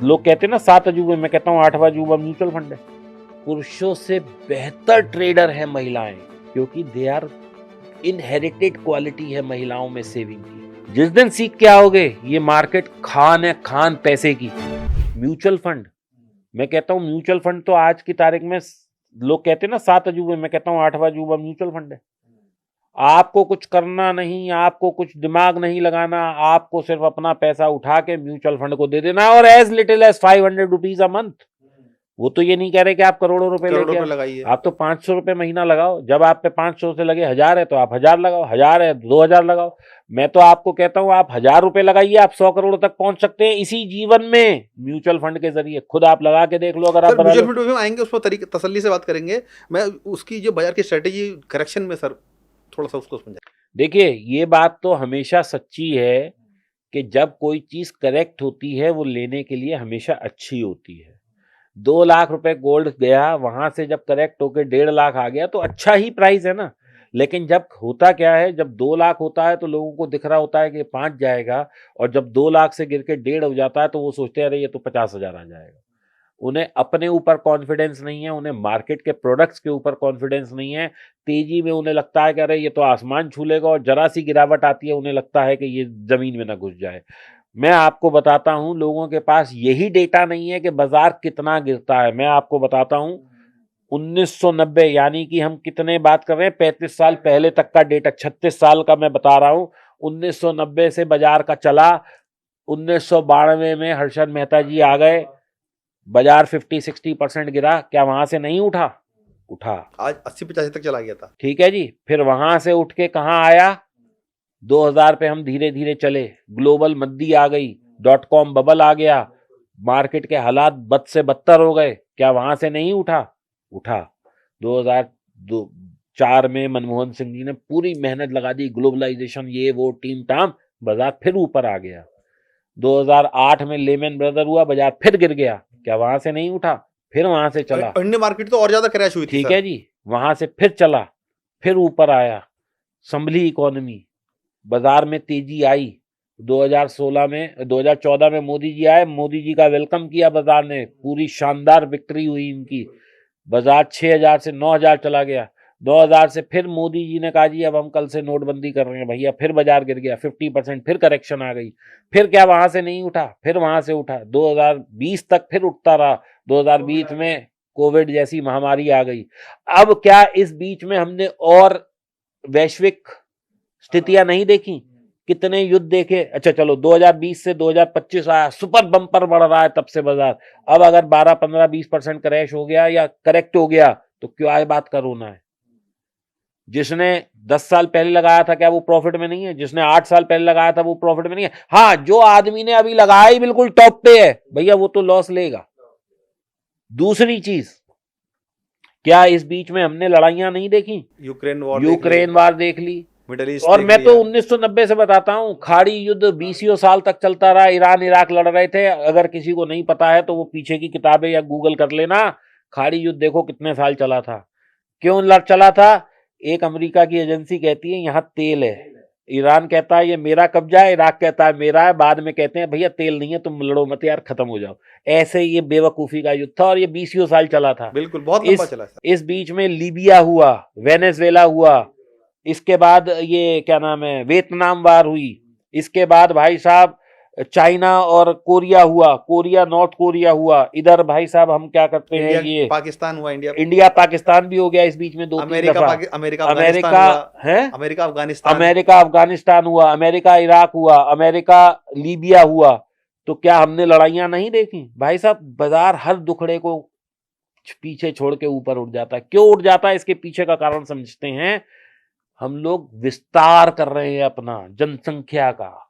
लोग कहते हैं ना 7 अजूबे, मैं कहता हूँ 8वां अजूबा म्यूचुअल फंड है। पुरुषों से बेहतर ट्रेडर है महिलाएं, क्योंकि दे आर इनहेरिटेड क्वालिटी है महिलाओं में सेविंग की। जिस दिन सीख के आओगे ये मार्केट खान है, खान पैसे की। म्यूचुअल फंड, मैं कहता हूँ म्यूचुअल फंड तो आज की तारीख में लोग कहते हैं ना 7 अजूबे, मैं कहता हूँ 8वां अजूबा म्यूचुअल फंड है। आपको कुछ करना नहीं, आपको कुछ दिमाग नहीं लगाना, आपको सिर्फ अपना पैसा उठा के म्यूचुअल फंड को दे देना, और as little as 500 rupees a month. वो तो ये नहीं कह रहे कि आप करोड़ों रुपए लेके लगाइए। आप तो 500 रुपए महीना लगाओ। जब आप पे 500 से लगे 1000 है तो आप 1000 लगाओ, 1000 है 2000 लगाओ। मैं तो आपको कहता हूं आप 1000 रुपए लगाइए, आप 100 करोड़ तक पहुंच सकते हैं इसी जीवन में म्यूचुअल फंड के जरिए। खुद आप लगा के देख लो। अगर आप म्यूचुअल फंड में आएंगे उस पर तरीके तसल्ली से बात करेंगे। मैं उसकी जो बाजार की स्ट्रेटेजी करेक्शन में सर थोड़ा सा उसको समझा। देखिए, ये बात तो हमेशा सच्ची है कि जब कोई चीज करेक्ट होती है वो लेने के लिए हमेशा अच्छी होती है। 2 लाख रुपए गोल्ड गया, वहां से जब करेक्ट होके 1.5 लाख आ गया तो अच्छा ही प्राइस है ना। लेकिन जब होता क्या है, जब 2 लाख होता है तो लोगों को दिख रहा होता है कि 5 जाएगा, और जब 2 लाख से गिर के 1.5 हो जाता है तो वो सोचते हैं अरे ये तो 50,000 आ जाएगा। उन्हें अपने ऊपर कॉन्फिडेंस नहीं है, उन्हें मार्केट के प्रोडक्ट्स के ऊपर कॉन्फिडेंस नहीं है। तेजी में उन्हें लगता है कि अरे ये तो आसमान छू लेगा, और जरा सी गिरावट आती है उन्हें लगता है कि ये जमीन में ना घुस जाए। मैं आपको बताता हूं, लोगों के पास यही डेटा नहीं है कि बाजार कितना गिरता है। मैं आपको बताता हूं 1990, यानी कि हम कितने बात कर रहे हैं, 35 साल पहले तक का डेटा, 36 साल का मैं बता रहा हूं। 1990 से बाजार का चला, 1992 में हर्षद मेहता जी आ गए, बाजार 50-60% गिरा। क्या वहां से नहीं उठा? उठा। आज 80-85 तक चला गया था। ठीक है जी। फिर वहां से उठ के कहां आया? 2000 पे हम धीरे धीरे चले, ग्लोबल मंदी आ गई, .com बबल आ गया, मार्केट के हालात बद से बदतर हो गए। क्या वहां से नहीं उठा? उठा। 2004 में मनमोहन सिंह जी ने पूरी मेहनत लगा दी, ग्लोबलाइजेशन ये वो टीम टाम, बाजार फिर ऊपर आ गया। 2008 में लेमन ब्रदर हुआ, बाजार फिर गिर गया। क्या वहां से नहीं उठा? फिर वहां से चला। इंडियन मार्केट तो और ज्यादा क्रैश हुई थी। ठीक है जी। वहां से फिर चला, फिर ऊपर आया, संभली इकोनॉमी, बाजार में तेजी आई। 2016 में 2014 में मोदी जी आए, मोदी जी का वेलकम किया बाजार ने, पूरी शानदार विक्ट्री हुई इनकी। बाजार 6000 से 9000 चला गया। 2000 से फिर मोदी जी ने कहा जी अब हम कल से नोटबंदी कर रहे हैं भैया, फिर बाजार गिर गया 50%, फिर करेक्शन आ गई। फिर क्या वहां से नहीं उठा? फिर वहां से उठा। 2020 तक फिर उठता रहा। 2020 में कोविड जैसी महामारी आ गई। अब क्या इस बीच में हमने और वैश्विक स्थितियां नहीं देखी? कितने युद्ध देखे। अच्छा चलो 2020 से 2025 आया, सुपर बम्पर बढ़ रहा है तब से बाजार। अब अगर 12-15-20% क्रैश हो गया या करेक्ट हो गया तो क्यों आए बात का रोना है? जिसने 10 साल पहले लगाया था क्या वो प्रॉफिट में नहीं है? जिसने 8 साल पहले लगाया था वो प्रॉफिट में नहीं है? हाँ, जो आदमी ने अभी लगाया ही बिल्कुल टॉप पे है भैया, वो तो लॉस लेगा। दूसरी चीज, क्या इस बीच में हमने लड़ाइयां नहीं देखी? यूक्रेन वार देख ली, मिडिल ईस्ट और मैं तो 1990 से बताता हूं, खाड़ी युद्ध 20 साल तक चलता रहा, ईरान इराक लड़ रहे थे। अगर किसी को नहीं पता है तो वो पीछे की किताबें या गूगल कर लेना, खाड़ी युद्ध देखो कितने साल चला था। क्यों लड़ चला था? एक अमेरिका की एजेंसी कहती है यहाँ तेल है, ईरान कहता है ये मेरा कब्जा है, इराक कहता है मेरा है, बाद में कहते हैं भैया तेल नहीं है तुम लड़ो मत यार, खत्म हो जाओ। ऐसे ये बेवकूफी का युद्ध था, और ये 20 साल चला था। बिल्कुल, बहुत लंबा चला। इस बीच में लीबिया हुआ, वेनेजुएला हुआ, इसके बाद ये क्या नाम है वियतनाम वार हुई, इसके बाद भाई साहब चाइना और कोरिया हुआ, कोरिया नॉर्थ कोरिया हुआ। इधर भाई साहब हम क्या करते हैं, ये पाकिस्तान हुआ, इंडिया पाकिस्तान भी हो गया इस बीच में 2-3 दफा। अमेरिका अफगानिस्तान हुआ, अमेरिका इराक हुआ, अमेरिका लीबिया हुआ। तो क्या हमने लड़ाइयां नहीं देखी? भाई साहब बाजार हर दुखड़े को पीछे छोड़ के ऊपर उठ जाता है। क्यों उठ जाता है? इसके पीछे का कारण समझते हैं। हम लोग विस्तार कर रहे हैं अपना जनसंख्या का।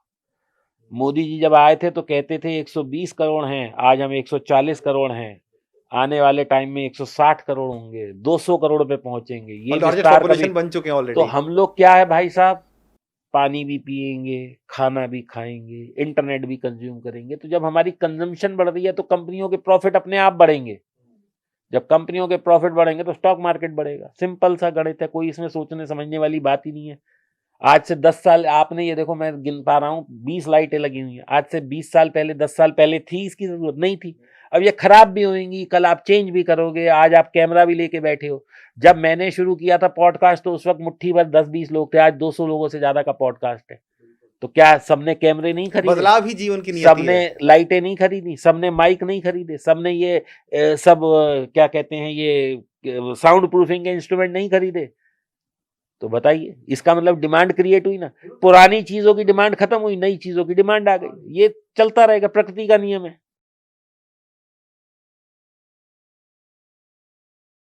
मोदी जी जब आए थे तो कहते थे 120 करोड़ हैं, आज हम 140 करोड़ हैं, आने वाले टाइम में 160 करोड़ होंगे, 200 करोड़ पे पहुंचेंगे। ये विस्तार बन चुके हैं ऑलरेडी। तो हम लोग क्या है भाई साहब, पानी भी पिएंगे, खाना भी खाएंगे, इंटरनेट भी कंज्यूम करेंगे। तो जब हमारी कंजम्पशन बढ़ रही है तो कंपनियों के प्रॉफिट अपने आप बढ़ेंगे। जब कंपनियों के प्रॉफिट बढ़ेंगे तो स्टॉक मार्केट बढ़ेगा। सिंपल सा गणित है, कोई इसमें सोचने समझने वाली बात ही नहीं है। आज से 10 साल, आपने ये देखो मैं गिन पा रहा हूँ 20 लाइटें लगी हुई हैं, आज से 20 साल पहले 10 साल पहले थी इसकी जरूरत? नहीं थी। अब ये खराब भी होंगी, कल आप चेंज भी करोगे, आज आप कैमरा भी लेके बैठे हो। जब मैंने शुरू किया था पॉडकास्ट तो उस वक्त मुट्ठी भर 10-20 लोग थे, आज 200 लोगों से ज्यादा का पॉडकास्ट है। तो क्या सबने कैमरे नहीं खरीदे? बदलाव ही जीवन की नियति सबने है। लाइटें नहीं खरीदी? सबने माइक नहीं खरीदे? सबने ये सब क्या कहते हैं ये साउंड प्रूफिंग के इंस्ट्रूमेंट नहीं खरीदे? तो बताइए, इसका मतलब डिमांड क्रिएट हुई ना। पुरानी चीजों की डिमांड खत्म हुई, नई चीजों की डिमांड आ गई। ये चलता रहेगा, प्रकृति का नियम है।